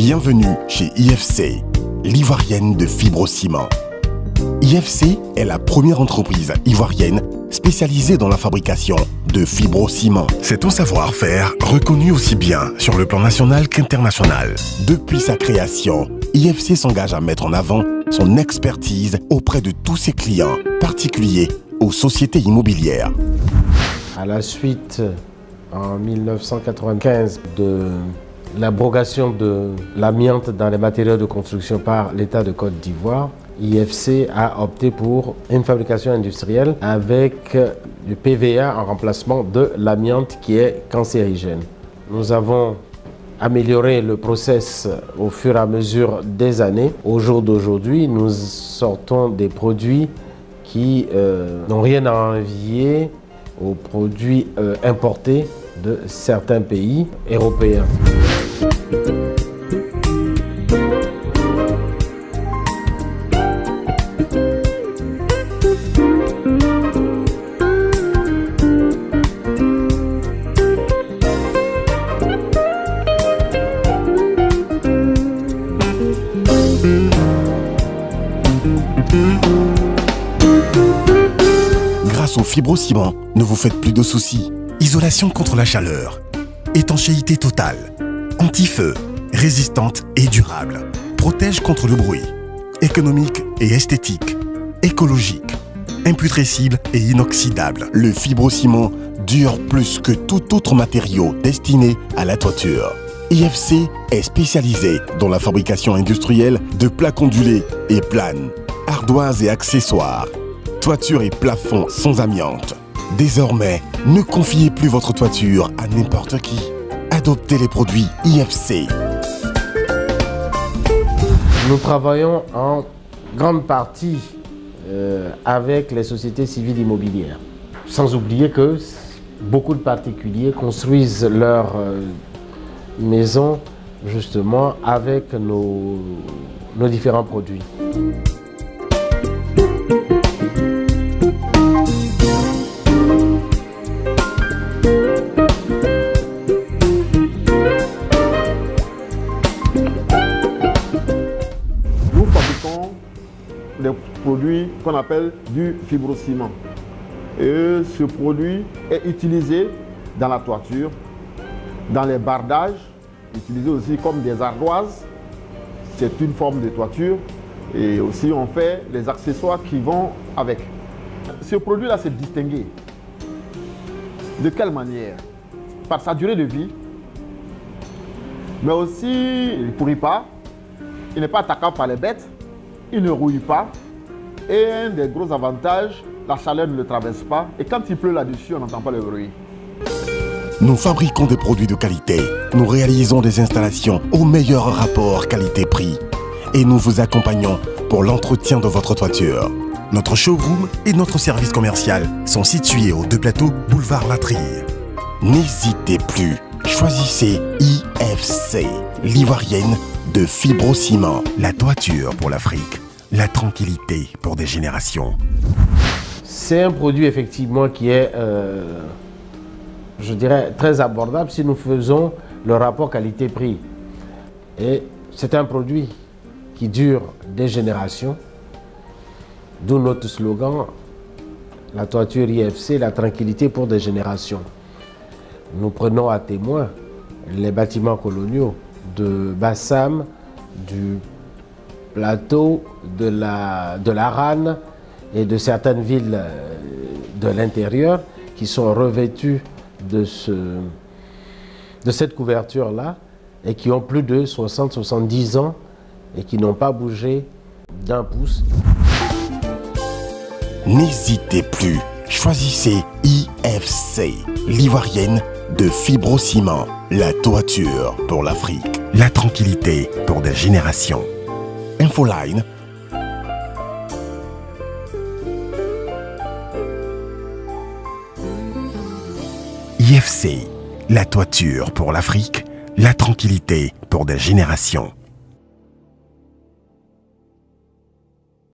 Bienvenue chez IFC, l'ivoirienne de Fibrociment. IFC est la première entreprise ivoirienne spécialisée dans la fabrication de fibrociment. C'est un savoir-faire reconnu aussi bien sur le plan national qu'international. Depuis sa création, IFC s'engage à mettre en avant son expertise auprès de tous ses clients, particuliers aux sociétés immobilières. À la suite, en 1995, de l'abrogation de l'amiante dans les matériaux de construction par l'État de Côte d'Ivoire, IFC a opté pour une fabrication industrielle avec du PVA en remplacement de l'amiante qui est cancérigène. Nous avons amélioré le process au fur et à mesure des années. Au jour d'aujourd'hui, nous sortons des produits qui n'ont rien à envier aux produits importés de certains pays européens. Grâce au fibrociment, ne vous faites plus de soucis. Isolation contre la chaleur, étanchéité totale, anti-feu, résistante et durable, protège contre le bruit, économique et esthétique, écologique, imputrescible et inoxydable. Le fibrociment dure plus que tout autre matériau destiné à la toiture. IFC est spécialisé dans la fabrication industrielle de plaques ondulées et planes, ardoises et accessoires, toiture et plafond sans amiante. Désormais, ne confiez plus votre toiture à n'importe qui. Adoptez les produits IFC. Nous travaillons en grande partie avec les sociétés civiles immobilières. Sans oublier que beaucoup de particuliers construisent leurs maisons justement avec nos différents produits. Nous fabriquons des produits qu'on appelle du fibrociment. Et ce produit est utilisé dans la toiture, dans les bardages, utilisé aussi comme des ardoises. C'est une forme de toiture. Et aussi on fait les accessoires qui vont avec. Ce produit-là s'est distingué. De quelle manière? Par sa durée de vie, mais aussi il ne pourrit pas, il n'est pas attaquable par les bêtes, il ne rouille pas. Et un des gros avantages, la chaleur ne le traverse pas. Et quand il pleut là-dessus, on n'entend pas le bruit. Nous fabriquons des produits de qualité. Nous réalisons des installations au meilleur rapport qualité-prix. Et nous vous accompagnons pour l'entretien de votre toiture. Notre showroom et notre service commercial sont situés aux 2 plateaux boulevard Latrille. N'hésitez plus. Choisissez IFC, l'ivoirienne de Fibrociment. La toiture pour l'Afrique, la tranquillité pour des générations. C'est un produit effectivement qui est, je dirais, très abordable si nous faisons le rapport qualité-prix. Et c'est un produit qui dure des générations, d'où notre slogan, la toiture IFC, la tranquillité pour des générations. Nous prenons à témoin les bâtiments coloniaux de Bassam, du plateau, de la Rane et de certaines villes de l'intérieur qui sont revêtues de cette couverture-là et qui ont plus de 60-70 ans et qui n'ont pas bougé d'un pouce. N'hésitez plus. Choisissez IFC, l'ivoirienne de Fibrociment. La toiture pour l'Afrique, la tranquillité pour des générations. Infoline. IFC, la toiture pour l'Afrique, la tranquillité pour des générations.